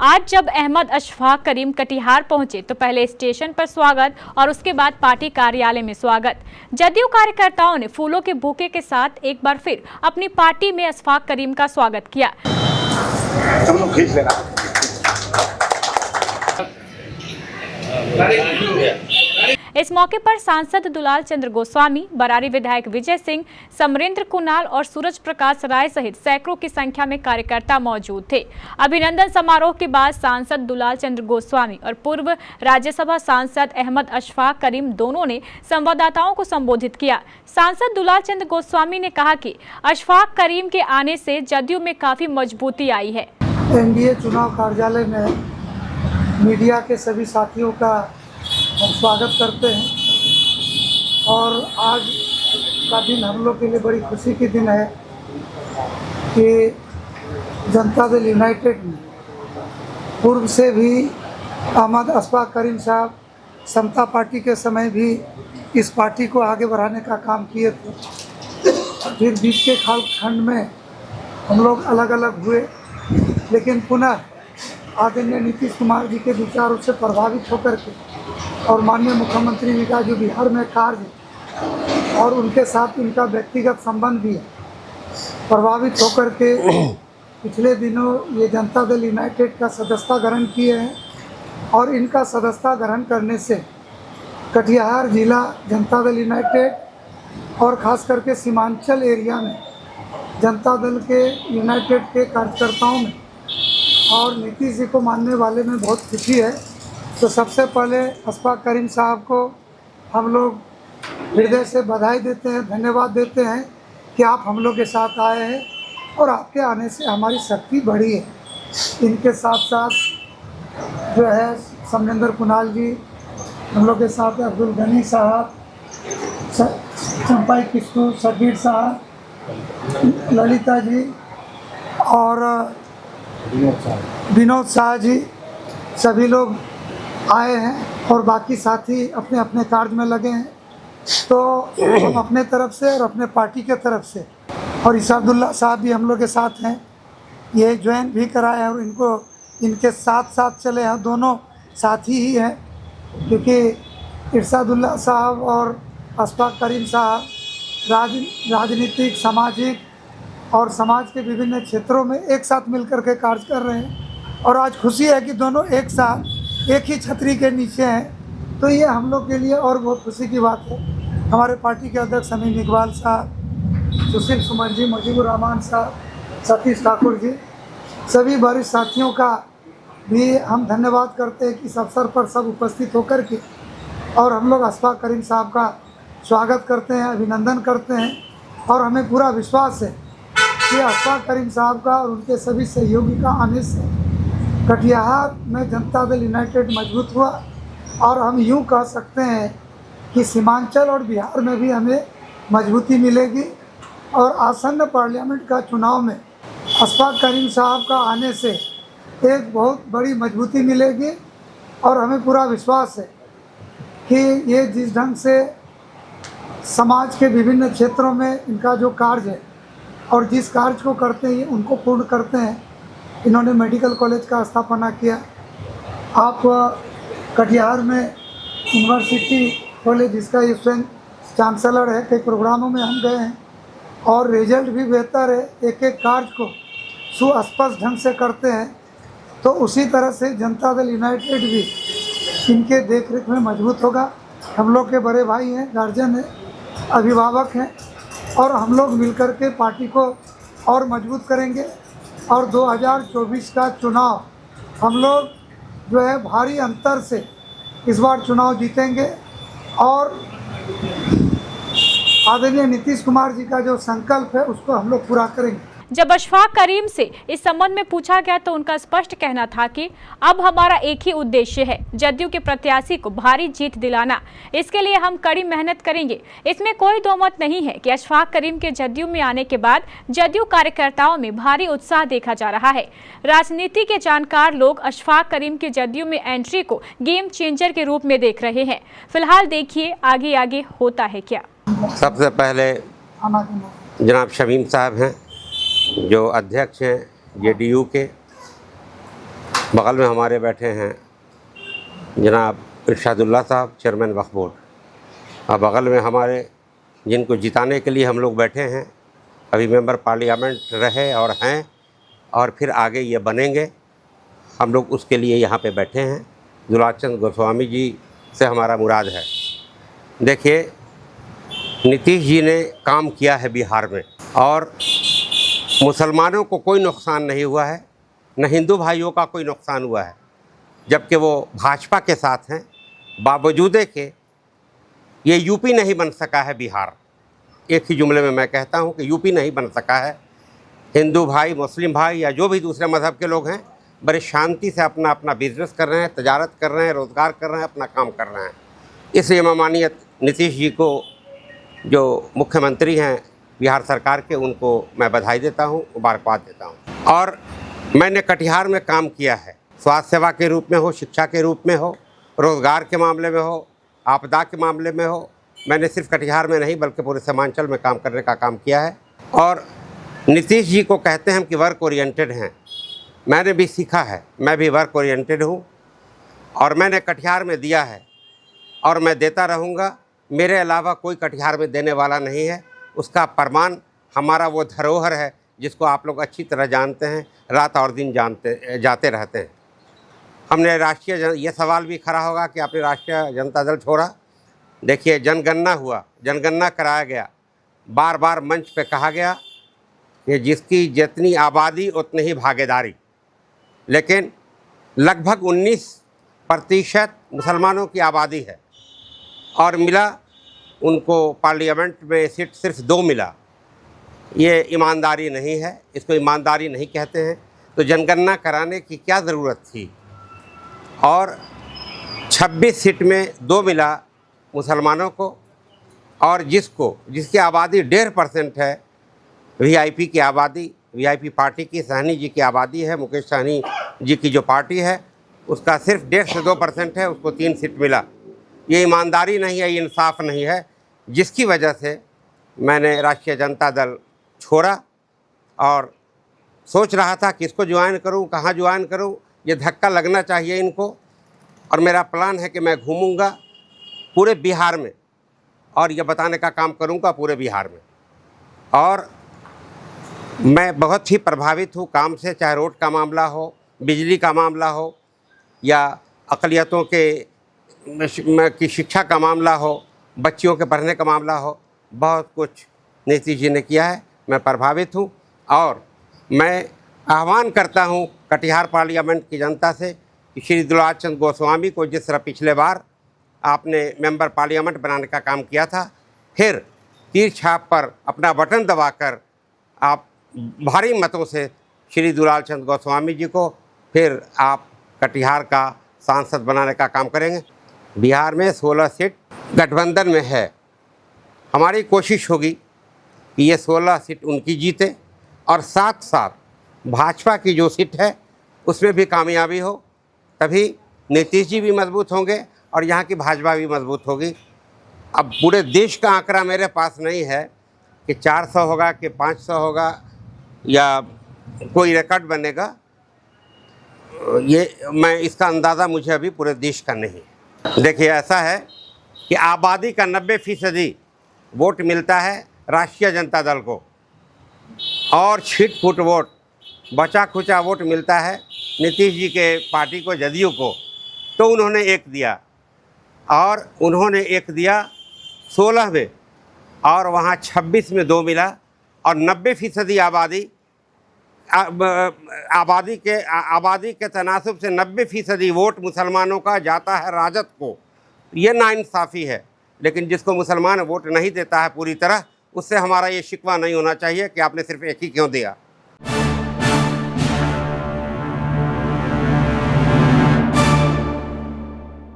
आज जब अहमद अशफाक करीम कटिहार पहुंचे तो पहले स्टेशन पर स्वागत और उसके बाद पार्टी कार्यालय में स्वागत। जदयू कार्यकर्ताओं ने फूलों के बुके के साथ एक बार फिर अपनी पार्टी में अशफाक करीम का स्वागत किया। इस मौके पर सांसद दुलाल चंद्र गोस्वामी, बरारी विधायक विजय सिंह, समरेंद्र कुणाल और सूरज प्रकाश राय सहित सैकड़ों की संख्या में कार्यकर्ता मौजूद थे। अभिनंदन समारोह के बाद सांसद दुलाल चंद्र गोस्वामी और पूर्व राज्यसभा सांसद अहमद अशफाक करीम दोनों ने संवाददाताओं को संबोधित किया। सांसद दुलाल चंद्र गोस्वामी ने कहा कि अशफाक करीम के आने से जदयू में काफी मजबूती आई है। एनडीए चुनाव कार्यालय में मीडिया के सभी साथियों का हम स्वागत करते हैं और आज का दिन हम लोग के लिए बड़ी खुशी की दिन है कि जनता दल यूनाइटेड ने पूर्व से भी अहमद अशफाक करीम साहब समता पार्टी के समय भी इस पार्टी को आगे बढ़ाने का काम किए थे। फिर बीच के कालखंड में हम लोग अलग अलग हुए, लेकिन पुनः आदरणीय नीतीश कुमार जी के विचारों से प्रभावित होकर के और माननीय मुख्यमंत्री जी का जो बिहार में कार्य और उनके साथ उनका व्यक्तिगत संबंध भी है, प्रभावित होकर के पिछले दिनों ये जनता दल यूनाइटेड का सदस्यता ग्रहण किए हैं और इनका सदस्यता ग्रहण करने से कटिहार जिला जनता दल यूनाइटेड और ख़ास करके सीमांचल एरिया में जनता दल के यूनाइटेड के कार्यकर्ताओं में और नीतीश जी को मानने वाले में बहुत खुशी है। तो सबसे पहले अशफाक करीम साहब को हम लोग हृदय से बधाई देते हैं, धन्यवाद देते हैं कि आप हम लोग के साथ आए हैं और आपके आने से हमारी शक्ति बढ़ी है। इनके साथ साथ जो है समरेंद्र कुणाल जी, हम लोग के साथ अब्दुल गनी साहब, चंपाई किस्कू, शब्बीर साहब, ललिता जी और विनोद शाह जी, सभी लोग आए हैं और बाकी साथी अपने अपने कार्य में लगे हैं। तो हम अपने तरफ से और अपने पार्टी के तरफ से और इसादुल्ला साहब भी हम लोग के साथ हैं, ये ज्वाइन भी कराए हैं और इनको इनके साथ साथ चले हैं, दोनों साथी ही हैं क्योंकि इरशादुल्ला साहब और अशफाक करीम साहब राजनीतिक, सामाजिक और समाज के विभिन्न क्षेत्रों में एक साथ मिलकर के कार्य कर रहे हैं और आज खुशी है कि दोनों एक साथ एक ही छतरी के नीचे हैं। तो ये हम लोग के लिए और बहुत खुशी की बात है। हमारे पार्टी के अध्यक्ष अमीन इकबाल साहब, सुशील सुमन जी, मुजीबुर रहमान साहब, सतीश ठाकुर जी, सभी वरिष्ठ साथियों का भी हम धन्यवाद करते हैं कि इस अवसर पर सब उपस्थित होकर के और हम लोग अशफाक करीम साहब का स्वागत करते हैं, अभिनंदन करते हैं और हमें पूरा विश्वास है कि अशफाक करीम साहब का और उनके सभी सहयोगी का आने से कटिहार में जनता दल यूनाइटेड मजबूत हुआ और हम यूं कह सकते हैं कि सीमांचल और बिहार में भी हमें मजबूती मिलेगी और आसन्न पार्लियामेंट का चुनाव में अशफाक करीम साहब का आने से एक बहुत बड़ी मजबूती मिलेगी और हमें पूरा विश्वास है कि ये जिस ढंग से समाज के विभिन्न क्षेत्रों में इनका जो कार्य है और जिस कार्य को करते हैं उनको पूर्ण करते हैं। इन्होंने मेडिकल कॉलेज का स्थापना किया, आप कटिहार में यूनिवर्सिटी कॉलेज जिसका ये स्वयं चांसलर है, कई प्रोग्रामों में हम गए हैं और रिजल्ट भी बेहतर है, एक एक कार्य को सुस्पष्ट ढंग से करते हैं। तो उसी तरह से जनता दल यूनाइटेड भी इनके देखरेख में मजबूत होगा। हम लोग के बड़े भाई हैं, गार्जियन हैं, अभिभावक हैं और हम लोग मिलकर के पार्टी को और मजबूत करेंगे और 2024 का चुनाव हम लोग जो है भारी अंतर से इस बार चुनाव जीतेंगे और आदरणीय नीतीश कुमार जी का जो संकल्प है उसको हम लोग पूरा करेंगे। जब अशफाक करीम से इस संबंध में पूछा गया तो उनका स्पष्ट कहना था कि अब हमारा एक ही उद्देश्य है, जदयू के प्रत्याशी को भारी जीत दिलाना। इसके लिए हम कड़ी मेहनत करेंगे। इसमें कोई दो मत नहीं है कि अशफाक करीम के जदयू में आने के बाद जदयू कार्यकर्ताओं में भारी उत्साह देखा जा रहा है। राजनीति के जानकार लोग अशफाक करीम के जदयू में एंट्री को गेम चेंजर के रूप में देख रहे हैं। फिलहाल देखिए आगे आगे होता है क्या। सबसे पहले जनाब शमीम साहब हैं जो अध्यक्ष हैं जेडीयू के, बगल में हमारे बैठे हैं जनाब इरशादुल्लाह साहब, चेयरमैन वक्फ बोर्ड, और बगल में हमारे जिनको जिताने के लिए हम लोग बैठे हैं, अभी मेंबर पार्लियामेंट रहे और हैं और फिर आगे ये बनेंगे, हम लोग उसके लिए यहाँ पे बैठे हैं। दुलार चंद गोस्वामी जी से हमारा मुराद है। देखिए, नीतीश जी ने काम किया है बिहार में और मुसलमानों को कोई नुकसान नहीं हुआ है, न हिंदू भाइयों का कोई नुकसान हुआ है, जबकि वो भाजपा के साथ हैं। बावजूद के ये यूपी नहीं बन सका है बिहार। एक ही जुमले में मैं कहता हूँ कि यूपी नहीं बन सका है। हिंदू भाई, मुस्लिम भाई या जो भी दूसरे मज़हब के लोग हैं, बड़े शांति से अपना अपना बिजनेस कर रहे हैं, तजारत कर रहे हैं, रोज़गार कर रहे हैं, अपना काम कर रहे हैं। इसलिए माननीय नीतीश जी को, जो मुख्यमंत्री हैं बिहार सरकार के, उनको मैं बधाई देता हूँ, मुबारकबाद देता हूँ। और मैंने कटिहार में काम किया है, स्वास्थ्य सेवा के रूप में हो, शिक्षा के रूप में हो, रोज़गार के मामले में हो, आपदा के मामले में हो। मैंने सिर्फ कटिहार में नहीं बल्कि पूरे सीमांचल में काम करने का काम किया है। और नीतीश जी को कहते हैं कि वर्क ओरिएंटेड हैं। मैंने भी सीखा है, मैं भी वर्क ओरिएंटेड हूँ और मैंने कटिहार में दिया है और मैं देता रहूँगा। मेरे अलावा कोई कटिहार में देने वाला नहीं है। उसका प्रमाण हमारा वो धरोहर है जिसको आप लोग अच्छी तरह जानते हैं, रात और दिन जाते रहते हैं। हमने ये सवाल भी खड़ा होगा कि आपने राष्ट्रीय जनता दल छोड़ा। देखिए, जनगणना हुआ, जनगणना कराया गया, बार बार मंच पे कहा गया कि जिसकी जितनी आबादी उतनी ही भागीदारी, लेकिन लगभग 19% मुसलमानों की आबादी है और मिला उनको पार्लियामेंट में सीट सिर्फ 2 मिला। ये ईमानदारी नहीं है, इसको ईमानदारी नहीं कहते हैं। तो जनगणना कराने की क्या ज़रूरत थी? और 26 सीट में 2 मिला मुसलमानों को, और जिसकी आबादी 1.5% है, वीआईपी की आबादी, वीआईपी पार्टी की, सहनी जी की आबादी है, मुकेश सहनी जी की जो पार्टी है उसका सिर्फ 1.5 से 2% है, उसको 3 सीट मिला। ये ईमानदारी नहीं है, ये इंसाफ नहीं है, जिसकी वजह से मैंने राष्ट्रीय जनता दल छोड़ा और सोच रहा था कि इसको ज्वाइन करूं, कहाँ ज्वाइन करूं। ये धक्का लगना चाहिए इनको। और मेरा प्लान है कि मैं घूमूंगा पूरे बिहार में और ये बताने का काम करूंगा पूरे बिहार में। और मैं बहुत ही प्रभावित हूँ काम से, चाहे रोड का मामला हो, बिजली का मामला हो, या अक़लियतों की शिक्षा का मामला हो, बच्चियों के पढ़ने का मामला हो। बहुत कुछ नीतीश जी ने किया है, मैं प्रभावित हूँ। और मैं आह्वान करता हूँ कटिहार पार्लियामेंट की जनता से कि श्री दुलार चंद गोस्वामी को जिस तरह पिछले बार आपने मेंबर पार्लियामेंट बनाने का काम किया था, फिर तीर छाप पर अपना बटन दबाकर आप भारी मतों से श्री दुलार चंद गोस्वामी जी को फिर आप कटिहार का सांसद बनाने का काम करेंगे। बिहार में 16 सीट गठबंधन में है। हमारी कोशिश होगी कि ये 16 सीट उनकी जीते और साथ साथ भाजपा की जो सीट है उसमें भी कामयाबी हो, तभी नीतीश जी भी मजबूत होंगे और यहाँ की भाजपा भी मजबूत होगी। अब पूरे देश का आंकड़ा मेरे पास नहीं है कि 400 होगा कि 500 होगा या कोई रिकॉर्ड बनेगा, ये मैं इसका अंदाज़ा मुझे अभी पूरे देश का नहीं। देखिए, ऐसा है कि आबादी का 90% वोट मिलता है राष्ट्रीय जनता दल को और छिट फुट वोट, बचा खुचा वोट मिलता है नीतीश जी के पार्टी को, जदयू को। तो उन्होंने एक दिया और उन्होंने एक दिया 16 में और वहाँ 26 में 2 मिला और 90% आबादी के तनासुब से 90% वोट मुसलमानों का जाता है राजद को। ये नाइंसाफ़ी है। लेकिन जिसको मुसलमान वोट नहीं देता है पूरी तरह, उससे हमारा ये शिकवा नहीं होना चाहिए कि आपने सिर्फ एक ही क्यों दिया।